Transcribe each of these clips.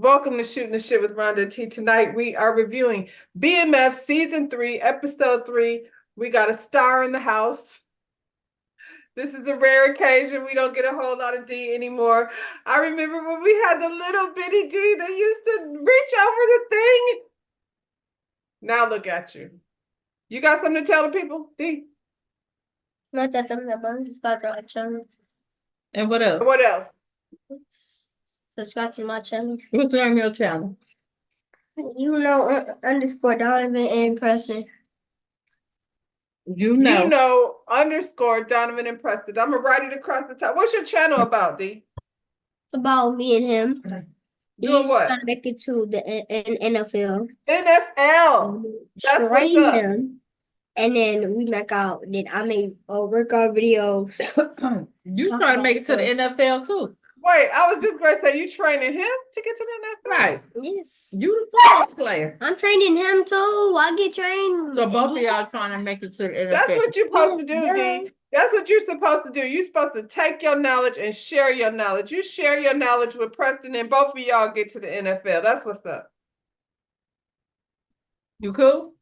Welcome to Shooting the Shit with Rhonda T. Tonight we are reviewing BMF Season 3, Episode 3. We got a star in the house. This is a rare occasion. We don't get a whole lot of D anymore. I remember when we had the little bitty D that used to reach over the thing. Now look at you. You got something to tell the people, D? And what else? What else? Subscribe to my channel. What's on your channel? Underscore Donovan and Preston. You know Underscore Donovan and Preston. I'm gonna write it across the top. What's your channel about, D? It's about me and him. Doing what? Trying to make it to the NFL. NFL. That's what's up. Him. And then we make out. Then I make workout videos. You trying to make it to the NFL too? Wait, I was just going to say, you training him to get to the NFL? Right. Yes. You the football player. I'm training him too. I get trained. So both of y'all trying to make it to the NFL. That's what you're supposed to do, D. That's what you're supposed to do. You're supposed to take your knowledge and share your knowledge. You share your knowledge with Preston and both of y'all get to the NFL. That's what's up. You cool?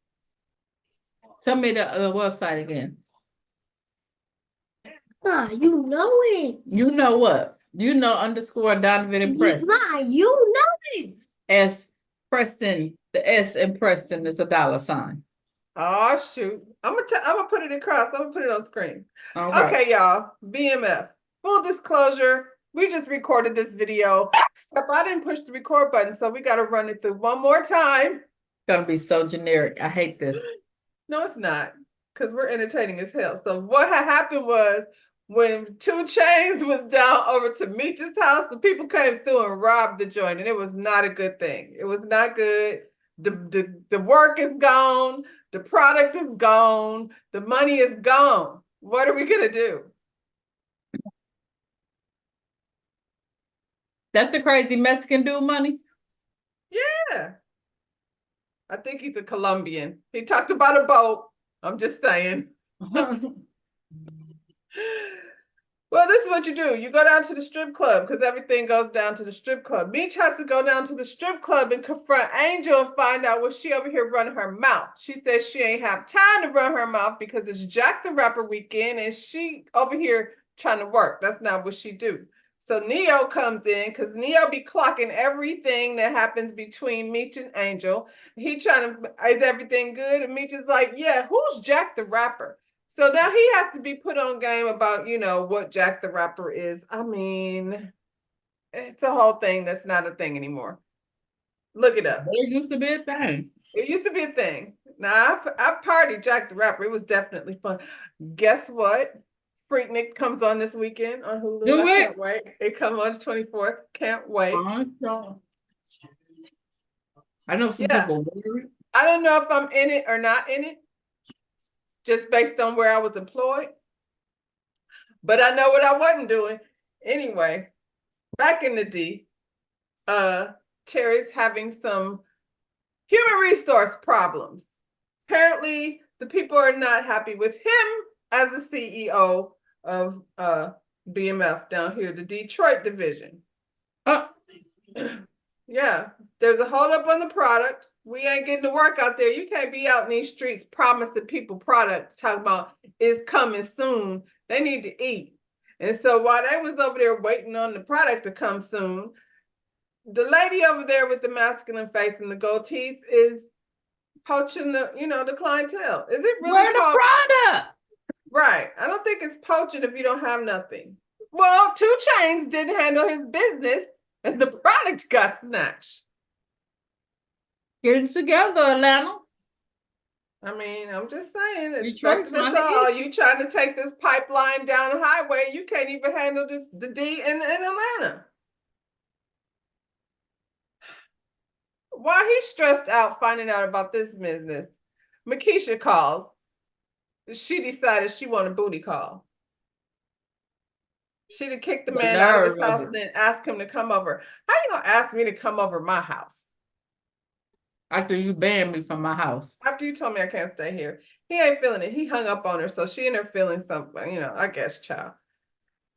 Tell me the website again. You know it. You know what? You know underscore Donovan and Preston. You know it. S Preston. The S in Preston is a $. Oh shoot. I'm gonna put it across. I'm gonna put it on screen. Okay. Okay, y'all. BMF. Full disclosure. We just recorded this video. Except I didn't push the record button, so we gotta run it through one more time. It's gonna be so generic. I hate this. No, it's not, because we're entertaining as hell. So what had happened was when 2 Chainz was down over to Meech's house, the people came through and robbed the joint, and it was not a good thing. It was not good. The work is gone. The product is gone. The money is gone. What are we gonna do? That's a crazy Mexican dude money? Yeah. I think he's a Colombian. He talked about a boat. I'm just saying. Well, this is what you do. You go down to the strip club because everything goes down to the strip club. Meech has to go down to the strip club and confront Angel and find out what she over here running her mouth. She says she ain't have time to run her mouth because it's Jack the Rapper weekend and she over here trying to work. That's not what she do. So Neo comes in because Neo be clocking everything that happens between Meech and Angel. He trying to, is everything good? And Meech is like, yeah, who's Jack the Rapper? So now he has to be put on game about, what Jack the Rapper is. I mean, it's a whole thing that's not a thing anymore. Look it up. It used to be a thing. It used to be a thing. Now, I partied Jack the Rapper. It was definitely fun. Guess what? Freaknik comes on this weekend on Hulu. Can't wait. It comes on the 24th. Can't wait. I know some people. I don't know if I'm in it or not in it, just based on where I was employed. But I know what I wasn't doing. Anyway, back in the D, Terry's having some human resource problems. Apparently, the people are not happy with him as the CEO of BMF down here, the Detroit division. Yeah, there's a holdup on the product. We ain't getting to work out there. You can't be out in these streets promising people products, talking about it's coming soon. They need to eat. And so while they was over there waiting on the product to come soon, the lady over there with the masculine face and the gold teeth is poaching the clientele. Is it really Where the product? Right. I don't think it's poaching if you don't have nothing. Well, 2 Chainz didn't handle his business and the product got snatched. Get it together, Atlanta. I mean, I'm just saying, You trying to take this pipeline down the highway, you can't even handle the D in Atlanta. While he's stressed out finding out about this business, Makisha calls. She decided she wanted a booty call. She'd have kicked the man out of his house and then asked him to come over. How you gonna ask me to come over my house? After you banned me from my house. After you told me I can't stay here. He ain't feeling it. He hung up on her, so she and her feeling something, I guess, child.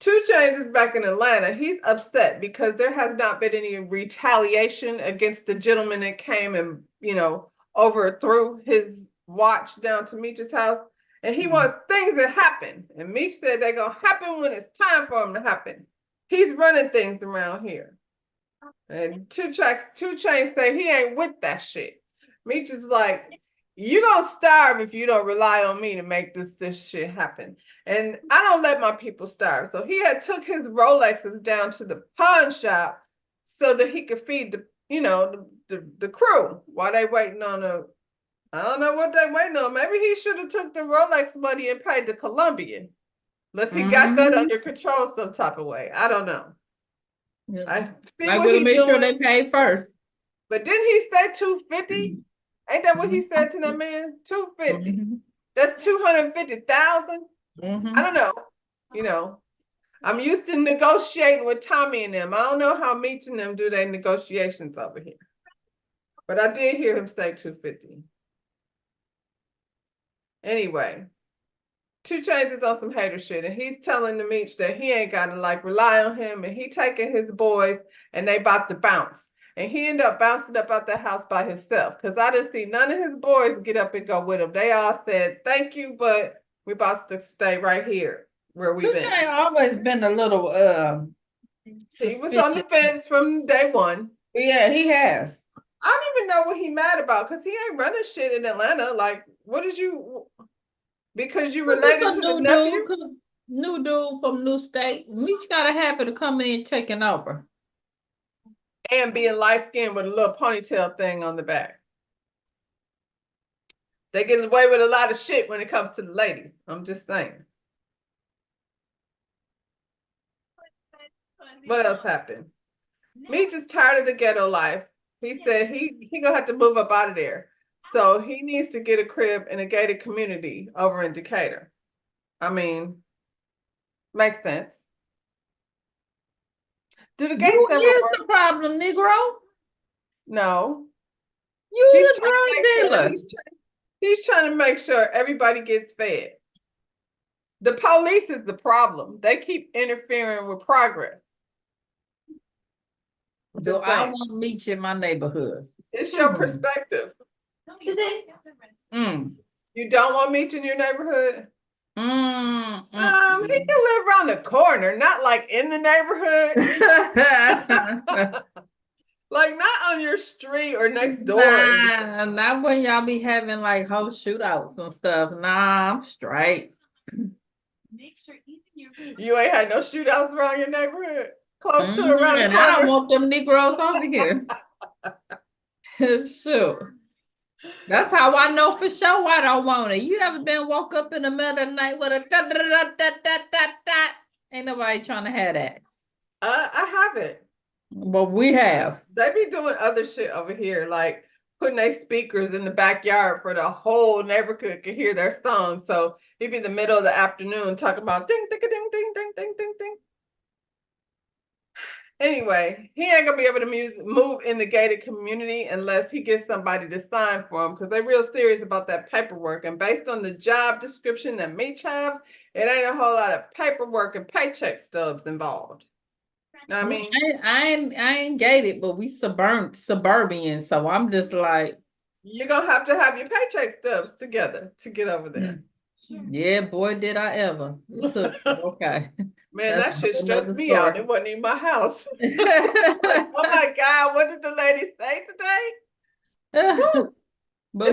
2 Chainz is back in Atlanta. He's upset because there has not been any retaliation against the gentleman that came and, overthrew his watch down to Meech's house. And he wants things to happen. And Meech said they're going to happen when it's time for them to happen. He's running things around here. And 2 Chainz say he ain't with that shit. Meech is like, you gonna starve if you don't rely on me to make this shit happen. And I don't let my people starve. So he had took his Rolexes down to the pawn shop so that he could feed the crew while they waiting on I don't know what they waiting on. Maybe he should have took the Rolex money and paid the Colombian. Unless he got that under control some type of way. I don't know. Yeah. I see I what gotta he make doing. sure they pay first. But didn't he say 250? Ain't that what he said to that man? 250. That's 250,000. I don't know. I'm used to negotiating with Tommy and them. I don't know how Meech and them do their negotiations over here. But I did hear him say 250. Anyway, 2 Chainz is on some hater shit, and he's telling the Meech that he ain't gotta rely on him, and he taking his boys and they about to bounce. And he ended up bouncing up out the house by himself because I didn't see none of his boys get up and go with him. They all said, thank you, but we about to stay right here where we've been. 2 Chainz always been a little he was on the fence from day one. Yeah, he has. I don't even know what he mad about because he ain't running shit in Atlanta. Like, what is you? Because you related to the nephew? New dude from new state. Meech got a habit of coming in taking over. And being light skinned with a little ponytail thing on the back. They get away with a lot of shit when it comes to the ladies. I'm just saying. What else happened? Meech is tired of the ghetto life. He said he gonna have to move up out of there. So he needs to get a crib in a gated community over in Decatur. I mean, makes sense. Do the gates ever work? The problem, Negro. No. You the drug dealer. He's trying to make sure everybody gets fed. The police is the problem. They keep interfering with progress. Do I want Meech in my neighborhood? It's your perspective. You don't want Meech in your neighborhood? He can live around the corner, not like in the neighborhood. Like not on your street or next door. Nah, not when y'all be having like whole shootouts and stuff. Nah, I'm straight. You ain't had no shootouts around your neighborhood? Close to around the corner? I don't want them Negroes over here. Sure. That's how I know for sure I don't want it. You ever been woke up in the middle of the night with a da-da-da-da-da-da-da? Ain't nobody trying to have that. I haven't. But we have. They be doing other shit over here, like putting their speakers in the backyard for the whole neighborhood can hear their song. So it'd be the middle of the afternoon talking about ding, ding, ding, ding, ding, ding, ding, ding. Anyway, he ain't gonna be able to move in the gated community unless he gets somebody to sign for him because they're real serious about that paperwork. And based on the job description that Meech have, it ain't a whole lot of paperwork and paycheck stubs involved. Know what I mean? I ain't gated, but we suburban, so I'm just like, you're gonna have to have your paycheck stubs together to get over there. Yeah, boy, did I ever. It took, okay. Man, that shit stressed me out. It wasn't even my house. Like, oh my God, what did the lady say today? But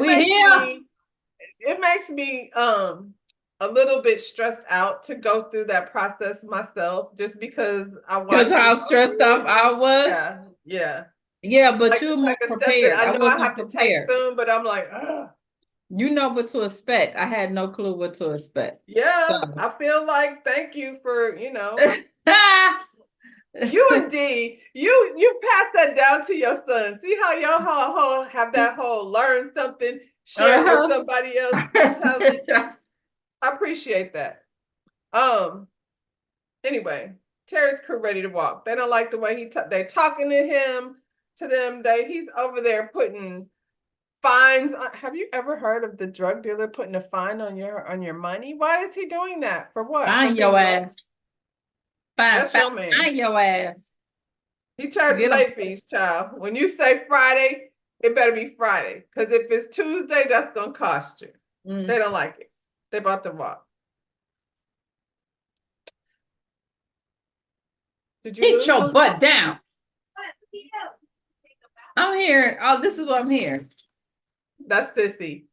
it makes me a little bit stressed out to go through that process myself, just because I watched. Because how stressed up I was. Yeah, but like, you're more prepared. I know I have to take soon, but I'm like, ugh. You know what to expect. I had no clue what to expect. Yeah, so. I feel like thank you for, you and D, you pass that down to your son. See how y'all have that whole learn something, share with somebody else. I appreciate that. Anyway, Terry's crew ready to walk. They don't like the way they're talking to them. He's over there putting fines. Have you ever heard of the drug dealer putting a fine on your money? Why is he doing that? For what? Fine your ass. That's your man. Find your ass. He charges Get 'em. late fees, child. When you say Friday, it better be Friday. Because if it's Tuesday, that's gonna cost you. They don't like it. They bought the walk. Did you Get lose your one? butt down. I'm here. Oh, this is what I'm here. That's Sissy.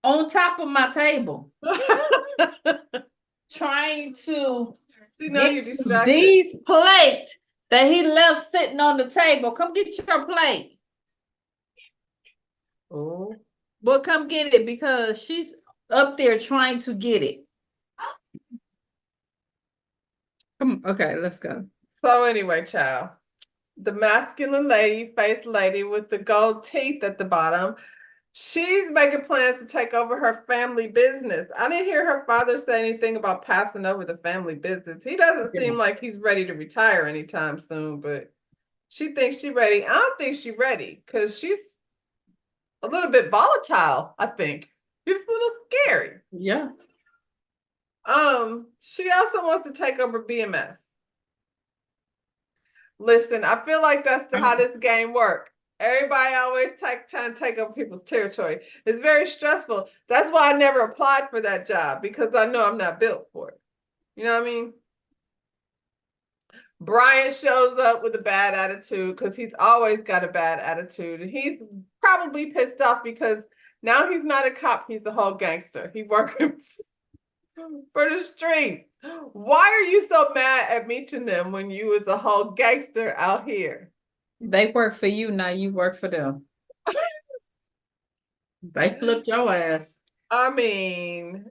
On top of my table. Trying to you're get distracted. these plates that he left sitting on the table. Come get your plate. Oh. But come get it because she's up there trying to get it. Come, okay, let's go. So anyway, child, the masculine lady, face lady with the gold teeth at the bottom, she's making plans to take over her family business. I didn't hear her father say anything about passing over the family business. He doesn't seem like he's ready to retire anytime soon, but she thinks she's ready. I don't think she's ready because she's a little bit volatile, I think. She's a little scary. Yeah. She also wants to take over BMF. Listen, I feel like that's how this game works. Everybody always trying to take over people's territory. It's very stressful. That's why I never applied for that job because I know I'm not built for it. You know what I mean? Brian shows up with a bad attitude because he's always got a bad attitude. And he's probably pissed off because now he's not a cop, he's a whole gangster. He working for the streets. Why are you so mad at meeting them when you was a whole gangster out here? They work for you, now you work for them. They flipped your ass. I mean,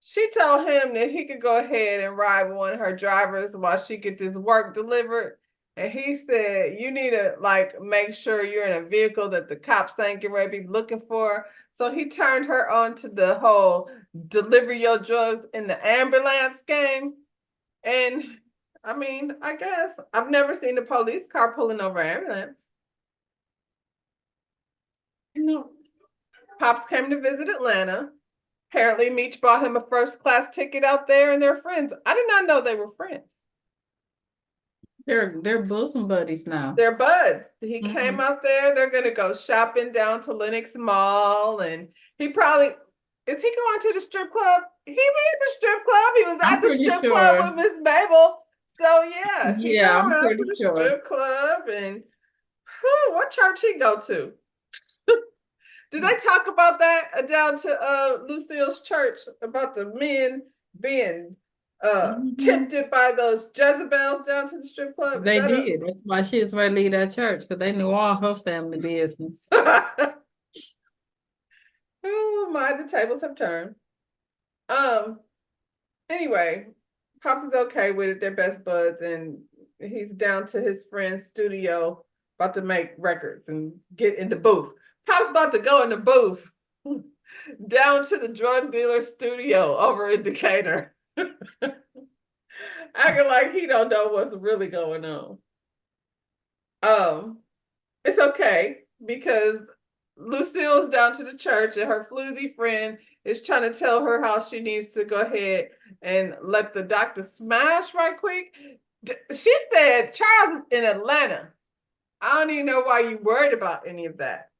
she told him that he could go ahead and ride one of her drivers while she get this work delivered. And he said, you need to like make sure you're in a vehicle that the cops ain't getting ready to be looking for. So he turned her on to the whole deliver your drugs in the ambulance game. And I mean, I guess I've never seen a police car pulling over an ambulance. No. Pops came to visit Atlanta. Apparently, Meech bought him a first-class ticket out there, and they're friends. I did not know they were friends. They're bosom buddies now. They're buds. He came out there. They're gonna go shopping down to Lenox Mall, and he probably is he going to the strip club? He was at the strip club. He was at the strip club with Miss Mabel. So yeah, he going out to the strip club, and what church he go to? Do they talk about that down to Lucille's church about the men being tempted by those Jezebels down to the strip club? They did. That's why she was ready to leave that church because they knew all her family business. Oh my, the tables have turned. Anyway, Pops is okay with it. They're best buds, and he's down to his friend's studio about to make records and get in the booth. Pop's about to go in the booth down to the drug dealer studio over in Decatur. Acting like he don't know what's really going on. It's okay because Lucille's down to the church and her floozy friend is trying to tell her how she needs to go ahead and let the doctor smash right quick. She said, Charles is in Atlanta. I don't even know why you worried about any of that.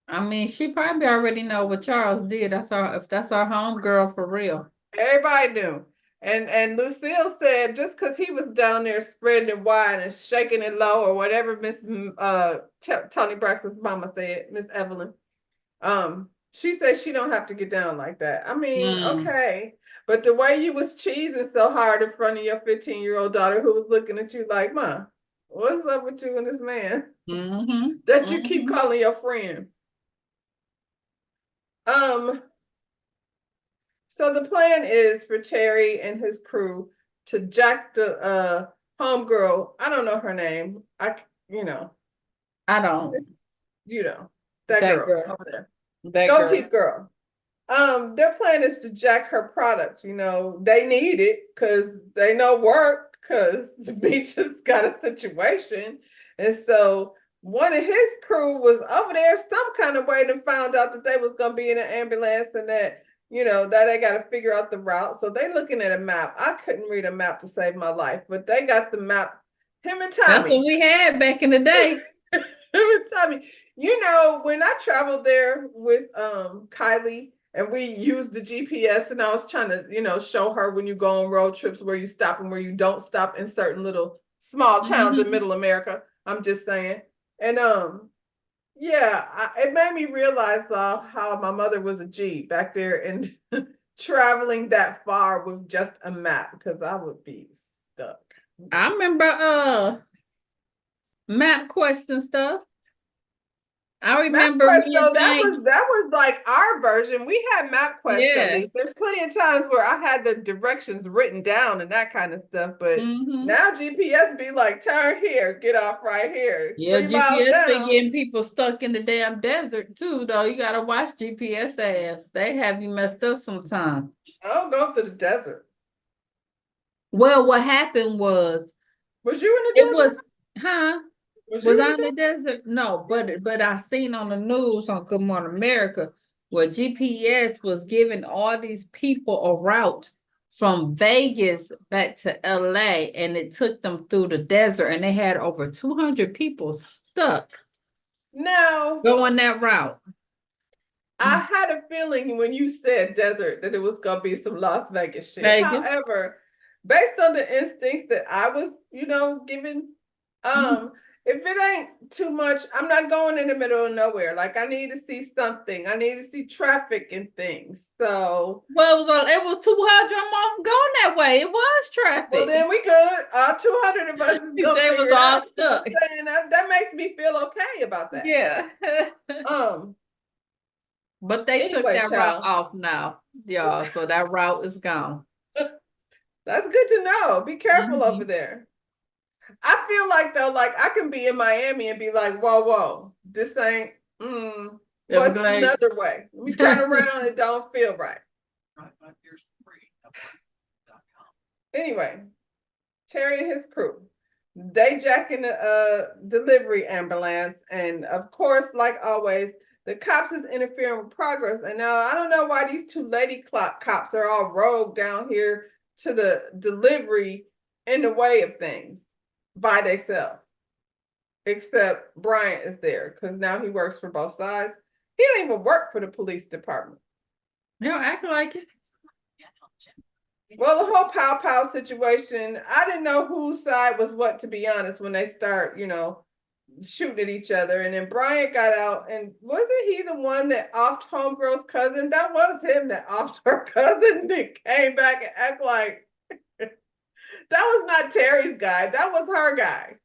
I mean, she probably already know what Charles did. If that's our homegirl for real. Everybody knew. And Lucille said just because he was down there spreading it wide and shaking it low or whatever Miss Tony Braxton's mama said, Miss Evelyn. She said she don't have to get down like that. I mean, okay. But the way you was cheesing so hard in front of your 15-year-old daughter who was looking at you like, Ma, what's up with you and this man that you keep calling your friend? So the plan is for Terry and his crew to jack the homegirl. I don't know her name. I don't. You know that girl over there. Gold teeth girl. Their plan is to jack her product. You know, they need it because they know work because the beach has got a situation. And so one of his crew was over there some kind of way and found out that they was gonna be in an ambulance and that you know, that they got to figure out the route. So they looking at a map. I couldn't read a map to save my life, but they got the map. Him and That's what Tommy. we had back in the day. Him and Tommy. You know, when I traveled there with Kylie and we used the GPS and I was trying to, you know, show her when you go on road trips where you stop and where you don't stop in certain little small towns in middle America. I'm just saying. And yeah, it made me realize though how my mother was a G back there and traveling that far with just a map because I would be stuck. I remember map quest and stuff. I remember MapQuest me and though, thing. that was like our version. We had MapQuest at Yeah. least. There's plenty of times where I had the directions written down and that kind of stuff, but now GPS be like, turn here, get off right here, Yeah, 3 miles GPS be down. getting people stuck in the damn desert too, though. You gotta watch GPS ass. They have you messed up sometimes. I don't go to the desert. Well, what happened was Was you in the it was, desert? huh? Was Was you I in in the the desert? No, but I seen on the news on Good Morning America where GPS was giving all these people a route from Vegas back to LA, and it took them through the desert, and they had over 200 people stuck Now, going that route. I had a feeling when you said desert that it was gonna be some Las Vegas shit. Vegas. However, based on the instincts that I was, you know, given, if it ain't too much, I'm not going in the middle of nowhere. Like I need to see something. I need to see traffic and things. So Well, it was 200 of them going that way. It was traffic. well then we good. 200 of us is gonna They figure was it all out. You know what stuck. I'm saying? That makes me feel okay about that. Yeah. But they took Anyway, that route child. off now, y'all. So that route is gone. That's good to know. Be careful over there. I feel like though, like I can be in Miami and be like, whoa, whoa, this ain't what's Everglades. another way? Let me turn around, it don't feel right. Anyway, Terry and his crew, they jack in the delivery ambulance, and of course, like always, the cops is interfering with progress. And now I don't know why these two lady cops are all rogue down here to the delivery in the way of things by themselves. Except Bryant is there because now he works for both sides. He don't even work for the police department. You don't act like it. Well, the whole pow pow situation, I didn't know whose side was what, to be honest, when they start, you know, shooting at each other. And then Bryant got out, and wasn't he the one that offed homegirl's cousin? That was him that offed her cousin and came back and act like that was not Terry's guy. That was her guy.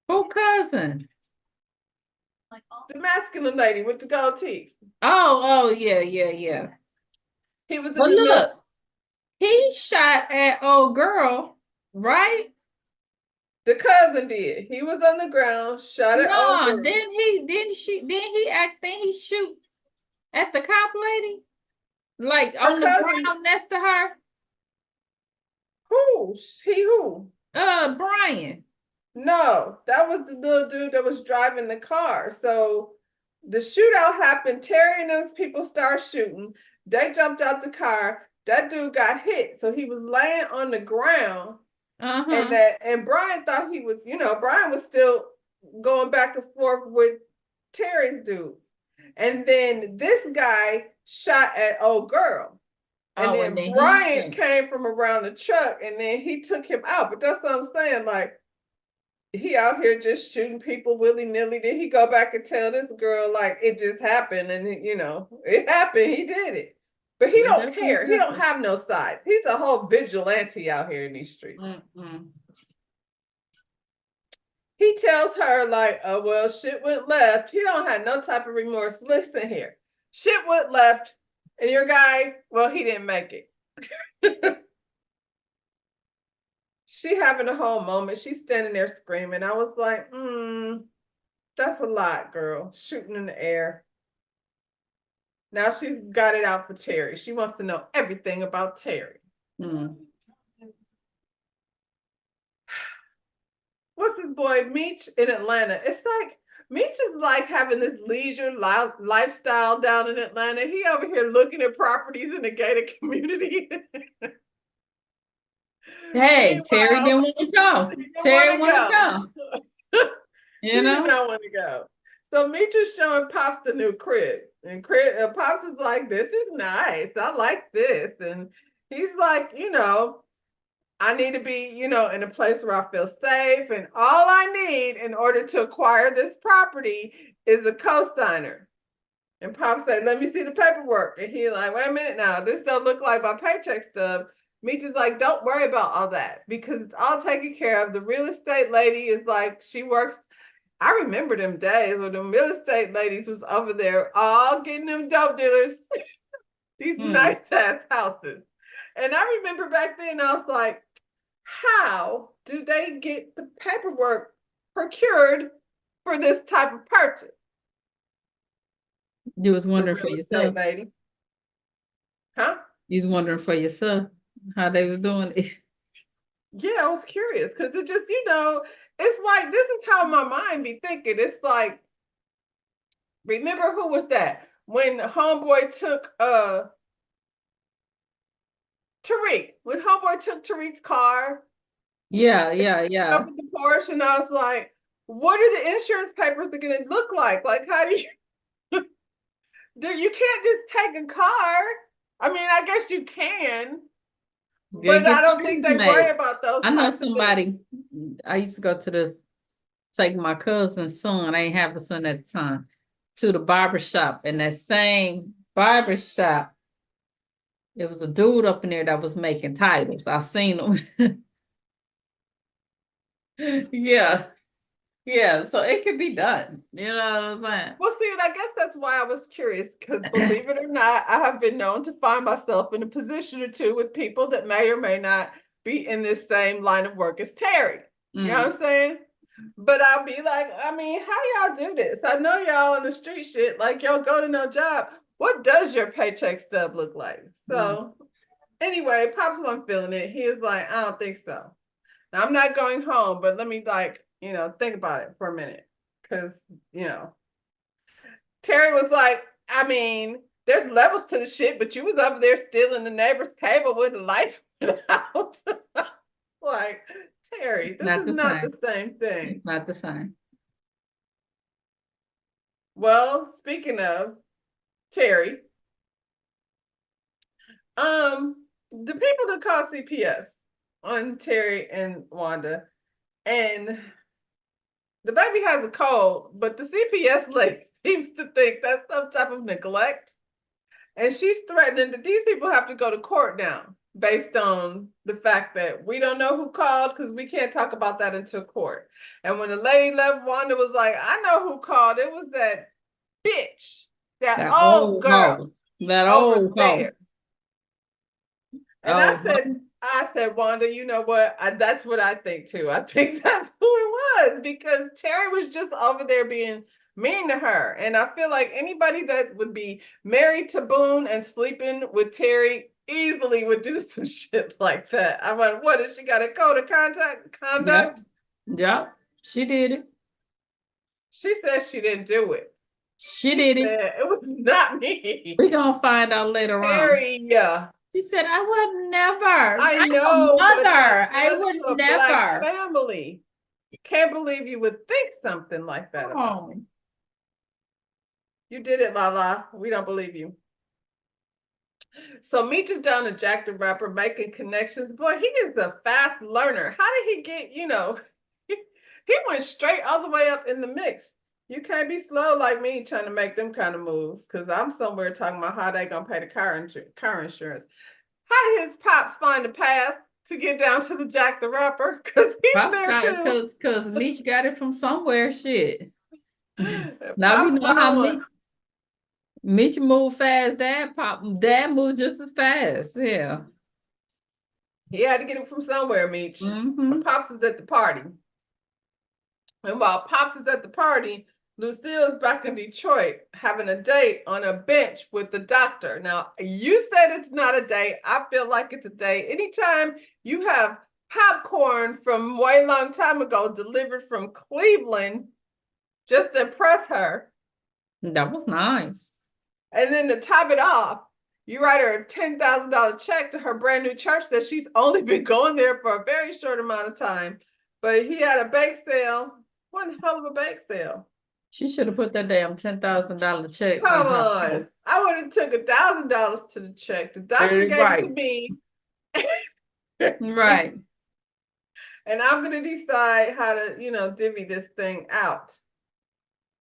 Who cousin? The masculine lady with the gold teeth. Oh, yeah. He was in But the middle. look, he shot at old girl, right? The cousin did. He was on the ground, shot at old No, girl. then he shoot at the cop lady? Like Her on the cousin, ground next to her? who? He who? Brian. No, that was the little dude that was driving the car. So the shootout happened. Terry and those people start shooting. They jumped out the car. That dude got hit. So he was laying on the ground. And Brian thought he was, you know, Brian was still going back and forth with Terry's dudes. And then this guy shot at old girl. And Oh, and then then Brian came from around the truck and then he took him out. But that's what I'm saying. Like, he out here just shooting people willy-nilly. Then he go back and tell this girl, like, it just happened. And, you know, it happened. He did it. But he don't care. He don't have no sides. He's a whole vigilante out here in these streets. He tells her, like, oh, well, shit went left. He don't have no type of remorse. Listen here. Shit went left. And your guy, well, he didn't make it. She having a whole moment. She's standing there screaming. I was like, that's a lot, girl. Shooting in the air. Now she's got it out for Terry. She wants to know everything about Terry. What's his boy, Meech in Atlanta? It's like, Meech is like having this leisure lifestyle down in Atlanta. He over here looking at properties in the gated community. Hey, Terry Meanwhile, didn't want to go. he didn't want Terry to want to go. go. He You did know? not want to go. So Meech is showing Pops the new crib. And Pops is like, this is nice. I like this. And he's like, I need to be, in a place where I feel safe. And all I need in order to acquire this property is a co-signer. And Pop said, let me see the paperwork. And he like, wait a minute now. This don't look like my paycheck stub. Meech is like, don't worry about all that because it's all taken care of. The real estate lady is like, she works. I remember them days when the real estate ladies was over there all getting them dope dealers these nice ass houses. And I remember back then I was like, how do they get the paperwork procured for this type of purchase? You was The wondering for real estate yourself. lady. Huh? You was wondering for yourself how they were doing it. Yeah, I was curious because it just, it's like this is how my mind be thinking. It's like, remember who was that? When Homeboy took Tariq, when Homeboy took Tariq's car Yeah. up with the Porsche, and I was like, what are the insurance papers are gonna look like? Like, how do you you can't just take a car. I mean, I guess you can, They but I get don't think shoes they worry made. about those I know types of things. somebody, I used to go to this, take my cousin's son, I ain't have a son at the time, to the barber shop. And that same barber shop, it was a dude up in there that was making titles. I seen him. Yeah. Yeah. So it could be done. You know what I'm saying? Well, see, and I guess that's why I was curious because believe it or not, I have been known to find myself in a position or two with people that may or may not be in this same line of work as Terry. You know what I'm saying? But I'll be like, I mean, how y'all do this? I know y'all on the street shit, like y'all go to no job. What does your paycheck stub look like? So anyway, Pops wasn't feeling it. He was like, I don't think so. Now, I'm not going home, but let me think about it for a minute. Cause, Terry was like, I mean, there's levels to the shit, but you was over there stealing the neighbor's cable when the lights went out. Like, Terry, this Not is the not same. the same thing. It's not the same. Well, speaking of Terry, the people that call CPS on Terry and Wanda, and the baby has a cold, but the CPS lady seems to think that's some type of neglect. And she's threatening that these people have to go to court now based on the fact that we don't know who called because we can't talk about that until court. And when the lady left, Wanda was like, I know who called. It was that bitch, that That old old girl hoe. That over old hoe. there. And Oh, I said, Wanda, you know what? That's what I think too. I think that's who it was because Terry was just over there being mean to her. And I feel like anybody that would be married to Boone and sleeping with Terry easily would do some shit like that. I'm like, what? Has she got a code of conduct? Yep. She did it. She says she didn't do it. She She did it. said it was not me. We're gonna find out later on. Terry, yeah. She said, I would never. I I'm a know, but mother. that I does would to a Black never. family. Can't believe you would think something like that about me. Oh, You did it, Lala. We don't believe you. So Meech is down to Jack the Rapper making connections. Boy, he is a fast learner. How did he get, he went straight all the way up in the mix. You can't be slow like me trying to make them kind of moves because I'm somewhere talking about how they gonna pay the car insurance. How did his pops find a path to get down to the Jack the Rapper? Because he's there too. because Meech got it from somewhere. Shit. Now we Pops know how found one. Meech moved fast. Dad moved just as fast. Yeah. He had to get it from somewhere, Meech. Mm-hmm. Pops is at the party. And while Pops is at the party, Lucille's back in Detroit having a date on a bench with the doctor. Now, you said it's not a date. I feel like it's a date. Anytime you have popcorn from way long time ago delivered from Cleveland just to impress her. That was nice. And then to top it off, you write her a $10,000 check to her brand new church that she's only been going there for a very short amount of time. But he had a bake sale. One hell of a bake sale. She should have put that damn $10,000 check in Come her. on. I would have took $1,000 to the check. The doctor gave it to me. Right. And I'm gonna decide how to, divvy this thing out.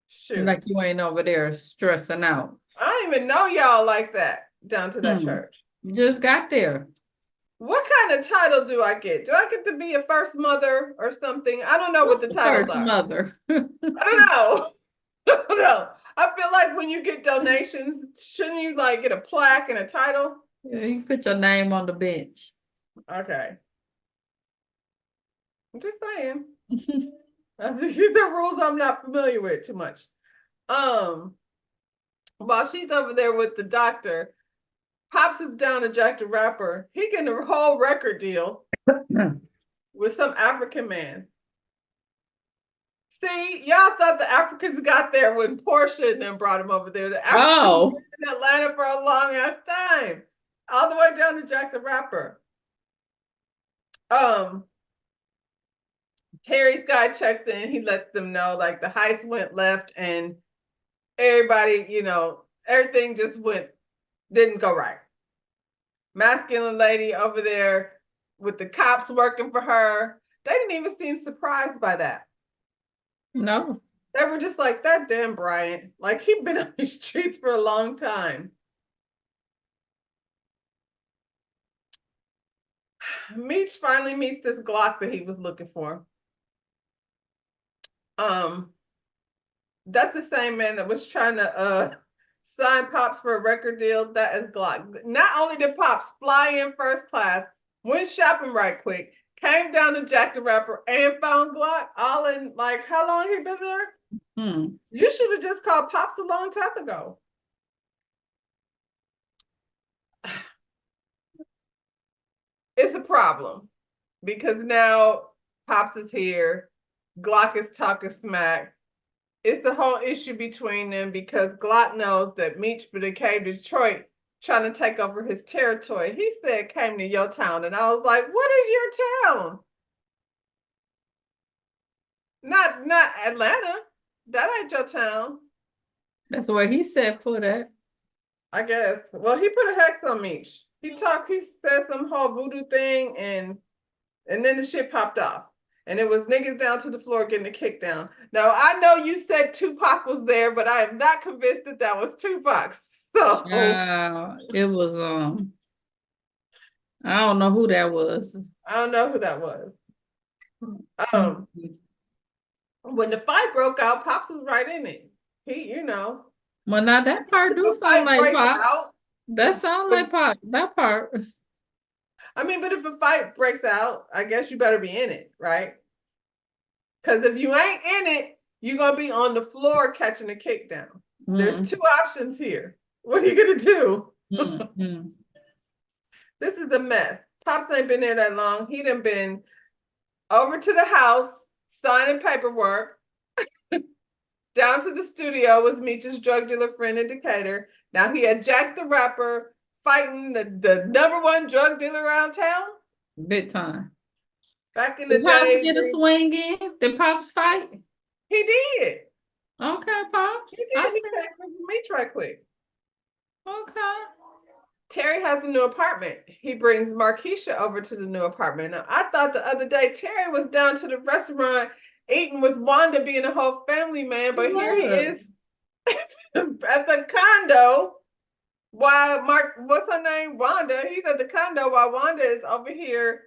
Shoot. Like you ain't over there stressing out. I don't even know y'all like that down to that church. Just got there. What kind of title do I get? Do I get to be a first mother or something? I don't know what the titles First are. mother. I don't know. I don't know. I feel like when you get donations, shouldn't you like get a plaque and a title? Yeah, you put your name on the bench. Okay. I'm just saying. These are rules I'm not familiar with too much. While she's over there with the doctor, Pops is down to Jack the Rapper. He getting a whole record deal with some African man. See, y'all thought the Africans got there when Portia and them brought him over there. The Africans been in Atlanta for a long ass time. All the way down to Jack the Rapper. Terry's guy checks in. He lets them know like the heist went left and everybody, everything just didn't go right. Masculine lady over there with the cops working for her. They didn't even seem surprised by that. No. They were just like, that damn Bryant. Like, he'd been on these streets for a long time. Meech finally meets this Glock that he was looking for. That's the same man that was trying to sign Pops for a record deal. That is Glock. Not only did Pops fly in first class, went shopping right quick, came down to Jack the Rapper and found Glock all in like how long he been there? You should have just called Pops a long time ago. It's a problem because now Pops is here. Glock is talking smack. It's the whole issue between them because Glock knows that Meech came to Detroit trying to take over his territory. He said came to your town, and I was like, what is your town? Not Atlanta. That ain't your town. That's what he said for that. I guess. Well, he put a hex on Meech. He said some whole voodoo thing, and then the shit popped off. And it was niggas down to the floor getting a kick down. Now, I know you said Tupac was there, but I am not convinced that was Tupac. So it was I don't know who that was. I don't know who that was. When the fight broke out, Pops was right in it. Well, now that part do sound like Pop. That sounds like Pop. That part. I mean, but if a fight breaks out, I guess you better be in it, right? Because if you ain't in it, you're going to be on the floor catching a kick down. There's two options here. What are you going to do? This is a mess. Pops ain't been there that long. He done been over to the house, signing paperwork, down to the studio with Meech's drug dealer friend in Decatur. Now he had Jack the Rapper fighting the #1 drug dealer around town. Big time. Back in the Did Pops day. get a swing in? Did Pops fight? He did. Okay, Pops. He did. He came for Meech right quick. Okay. Terry has a new apartment. He brings Markeisha over to the new apartment. Now, I thought the other day Terry was down to the restaurant eating with Wanda being a whole family man, but here he is at the condo while what's her name? Wanda. He's at the condo while Wanda is over here.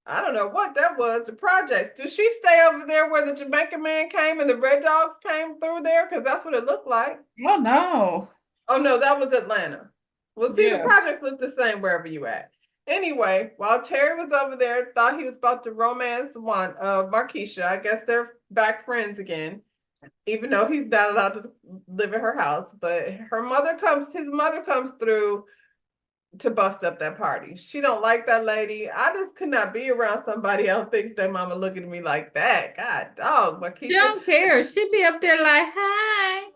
I don't know what that was, the projects. Did she stay over there where the Jamaican man came and the Red Dogs came through there? Because that's what it looked like. Oh, no. Oh, no, that was Atlanta. Well, see, the projects look the same wherever you at. Anyway, while Terry was over there, thought he was about to romance Markeisha. I guess they're back friends again, even though he's not allowed to live in her house. But his mother comes through to bust up that party. She don't like that lady. I just could not be around somebody else think their mama looking at me like that. God dog, She Markeisha. don't care. She be up there like, hi.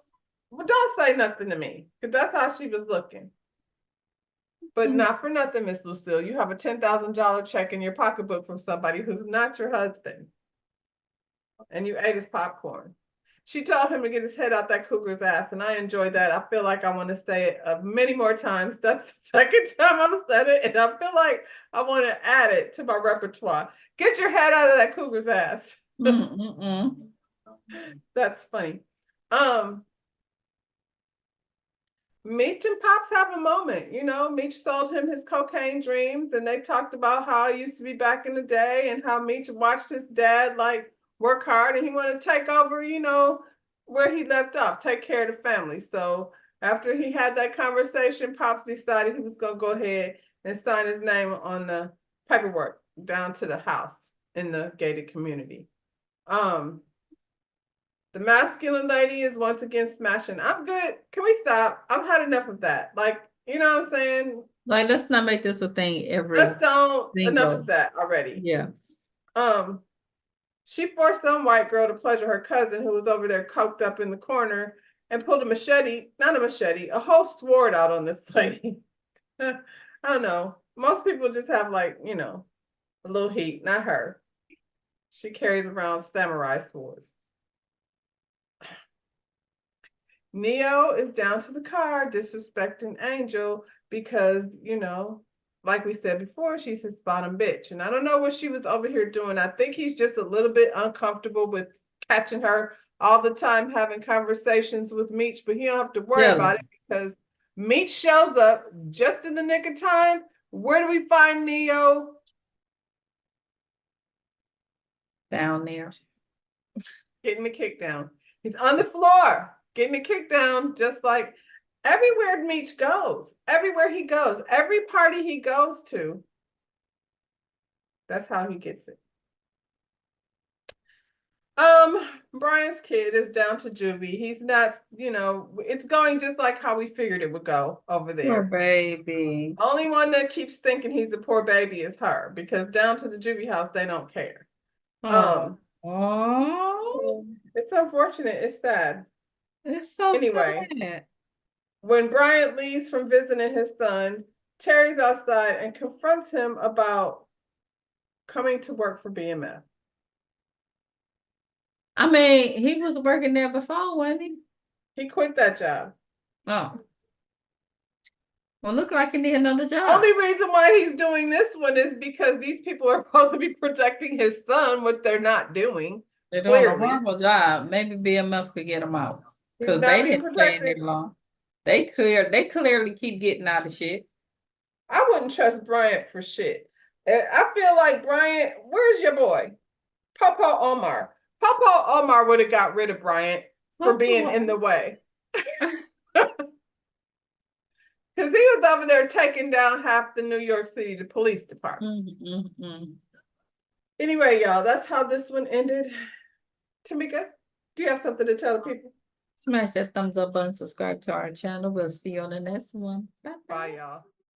Well, don't say nothing to me, because that's how she was looking. But not for nothing, Miss Lucille. You have a $10,000 check in your pocketbook from somebody who's not your husband. And you ate his popcorn. She told him to get his head out that cougar's ass, and I enjoyed that. I feel like I want to say it many more times. That's the second time I've said it, and I feel like I want to add it to my repertoire. Get your head out of that cougar's ass. That's funny. Meech and Pops have a moment, you know. Meech sold him his cocaine dreams, and they talked about how it used to be back in the day, and how Meech watched his dad like work hard, and he wanted to take over, you know, where he left off, take care of the family. So after he had that conversation, Pops decided he was gonna go ahead and sign his name on the paperwork down to the house in the gated community. The masculine lady is once again smashing. I'm good. Can we stop? I've had enough of that. Like, you know what I'm saying? Like, let's not make this a thing every Let's don't. Enough single. of that already. Yeah. She forced some white girl to pleasure her cousin who was over there coked up in the corner and pulled a machete, not a machete, a whole sword out on this lady. I don't know. Most people just have like, you know, a little heat, not her. She carries around samurai swords. Neo is down to the car disrespecting Angel because, you know, like we said before, she's his bottom bitch. And I don't know what she was over here doing. I think he's just a little bit uncomfortable with catching her all the time having conversations with Meech, but he don't have to worry about it because Meech shows up just in the nick of time. Where do we find Neo? Down there. Getting the kick down. He's on the floor, getting the kick down, just like everywhere Meech goes, everywhere he goes, every party he goes to, that's how he gets it. Brian's kid is down to juvie. He's not, you know, it's going just like how we figured it would go over there. Poor baby. Only one that keeps thinking he's a poor baby is her, because down to the juvie house, they don't care. Oh. It's unfortunate. It's sad. It's so Anyway. sad. When Bryant leaves from visiting his son, Terry's outside and confronts him about coming to work for BMF. I mean, he was working there before, wasn't he? He quit that job. Oh. Well, look like he need another job. Only reason why he's doing this one is because these people are supposed to be protecting his son, what they're not doing. They're doing a horrible job. Maybe BMF could get him out. Because they didn't stay in there long. They clearly keep getting out of shit. I wouldn't trust Bryant for shit. I feel like Bryant, where's your boy? Popo Omar. Popo Omar would have got rid of Bryant for being in the way. Because he was over there taking down half the New York City police department. Anyway, y'all, that's how this one ended. Tamika, do you have something to tell the people? Smash that thumbs up button, subscribe to our channel. We'll see you on the next one. Bye, y'all.